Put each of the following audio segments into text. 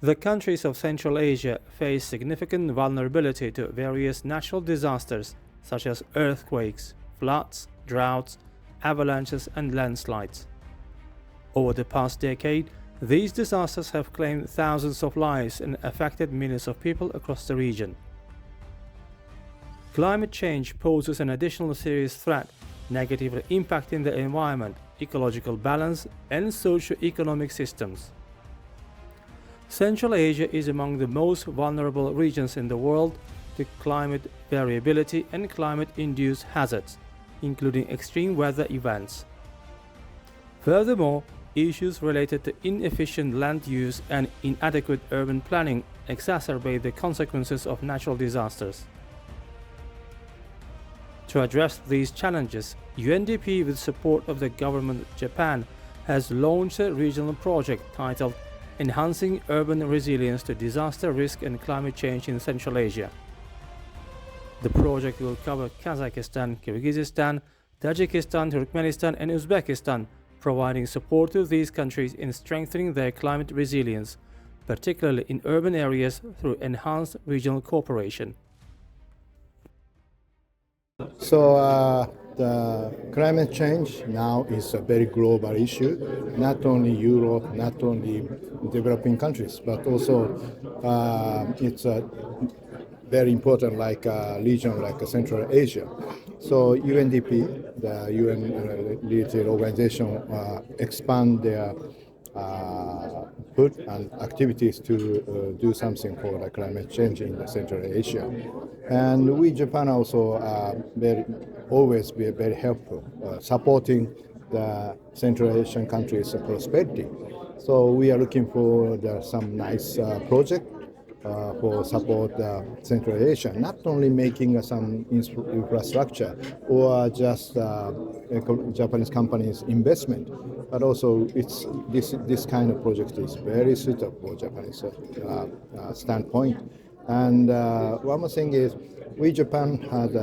The countries of Central Asia face significant vulnerability to various natural disasters such as earthquakes, floods, droughts, avalanches and landslides. Over the past decade, these disasters have claimed thousands of lives and affected millions of people across the region. Climate change poses an additional serious threat, negatively impacting the environment, ecological balance, and socio-economic systems. Central Asia is among the most vulnerable regions in the world to climate variability and climate-induced hazards, including extreme weather events. Furthermore, issues related to inefficient land use and inadequate urban planning exacerbate the consequences of natural disasters. To address these challenges, UNDP, with support of the government of Japan, has launched a regional project titled Enhancing Urban Resilience to Disaster Risk and Climate Change in Central Asia. The project will cover Kazakhstan, Kyrgyzstan, Tajikistan, Turkmenistan and Uzbekistan, providing support to these countries in strengthening their climate resilience, particularly in urban areas through enhanced regional cooperation. So the climate change now is a very global issue, not only Europe, not only developing countries, but also it's very important like a region like Central Asia. So UNDP, the UN-related organization, expand their put and activities to do something for the climate change in Central Asia. And we, Japan, also always be very helpful, supporting the Central Asian countries' prosperity. So we are looking for some nice project for support Central Asia, not only making some infrastructure or just Japanese companies' investment, but also this kind of project is very suitable for Japanese standpoint. And one more thing is, we Japan had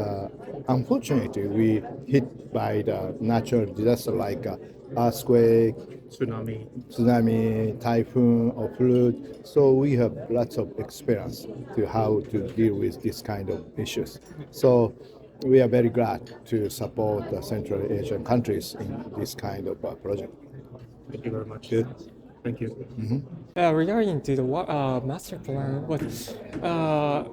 unfortunately we hit by the natural disaster like earthquake, tsunami, typhoon, or flood. So we have lots of experience to how to deal with this kind of issues. So we are very glad to support the Central Asian countries in this kind of project. Thank you very much. Good. Thank you. Regarding to the master plan,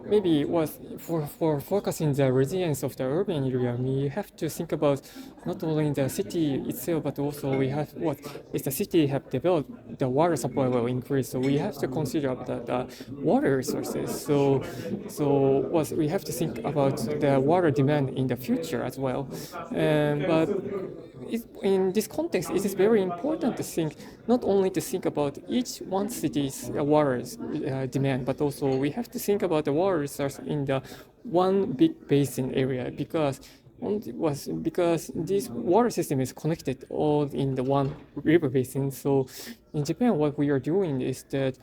maybe was for focusing the resilience of the urban area, we have to think about not only the city itself, but also we have what if the city have developed, the water supply will increase. So we have to consider the water resources. So we have to think about the water demand in the future as well. But in this context, it is very important to think not only to think about each one city's water demand, but also we have to think about the water resource in the one big basin area because this water system is connected all in the one river basin. So in Japan, what we are doing is that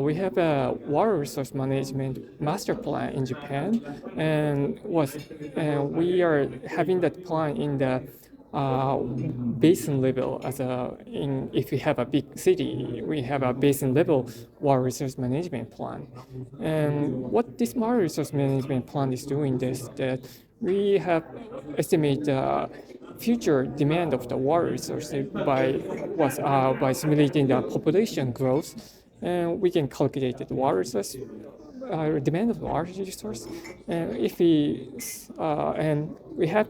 we have a water resource management master plan in Japan, and we are having that plan in the basin level. If we have a big city, we have a basin level water resource management plan. And what this water resource management plan is doing is that we have estimate the future demand of the water resources by simulating the population growth, and we can calculate the water resource demand of the water resource. And we have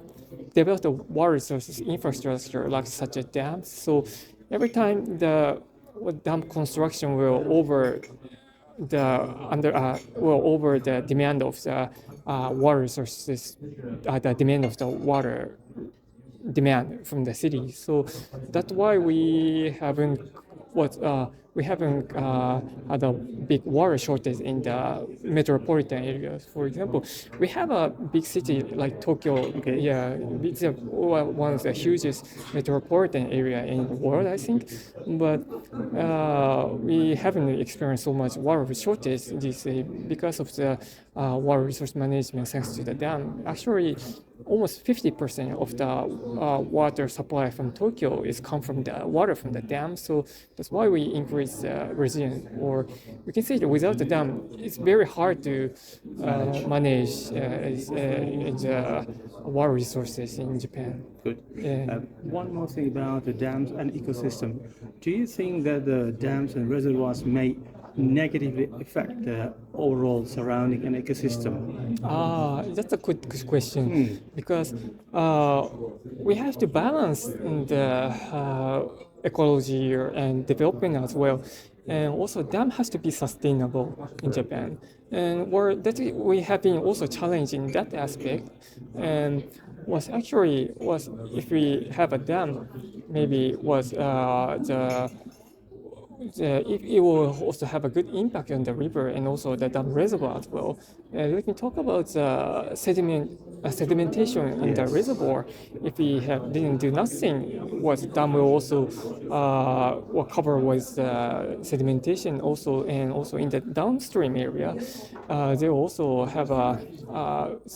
developed the water resources infrastructure like such as dams. So every time the dam construction will over the demand of the water resources, the demand of the water demand from the city. So that's why we haven't had a big water shortage in the metropolitan areas. For example, we have a big city like Tokyo. Yeah, it's one of the hugest metropolitan area in the world, I think. But we haven't experienced so much water shortage because of the water resource management thanks to the dam. Actually, almost 50% of the water supply from Tokyo is come from the water from the dam. So that's why we increase is resilient, or we can say that without the dam, it's very hard to manage the water resources in Japan. Good. Yeah. One more thing about the dams and ecosystem. Do you think that the dams and reservoirs may negatively affect the overall surrounding and ecosystem? That's a good question because we have to balance the ecology and development as well. And also, dam has to be sustainable in Japan, and we have been also challenging that aspect. And was if we have a dam, maybe it will also have a good impact on the river and also the dam reservoir as well. We can talk about sedimentation in the reservoir. If we didn't do nothing, what dam will also cover with sedimentation also, and also in the downstream area, they will also have a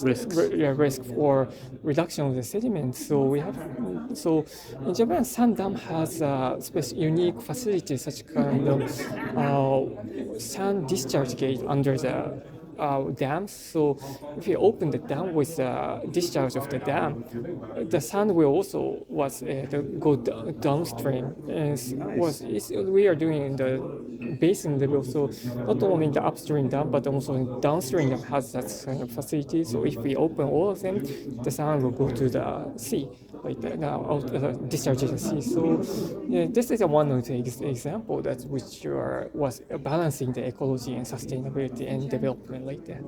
risk for reduction of the sediment. So in Japan, some dam has unique facilities such kind of sand discharge gate under the dams. So if you open the dam with the discharge of the dam, the sand will also go downstream. And we are doing in the basin level. So not only in the upstream dam, but also in downstream dam has that kind of facility. So if we open all of them, the sand will go to the sea, like discharge to the sea. So this is one of the example that was balancing the ecology and sustainability and development like that.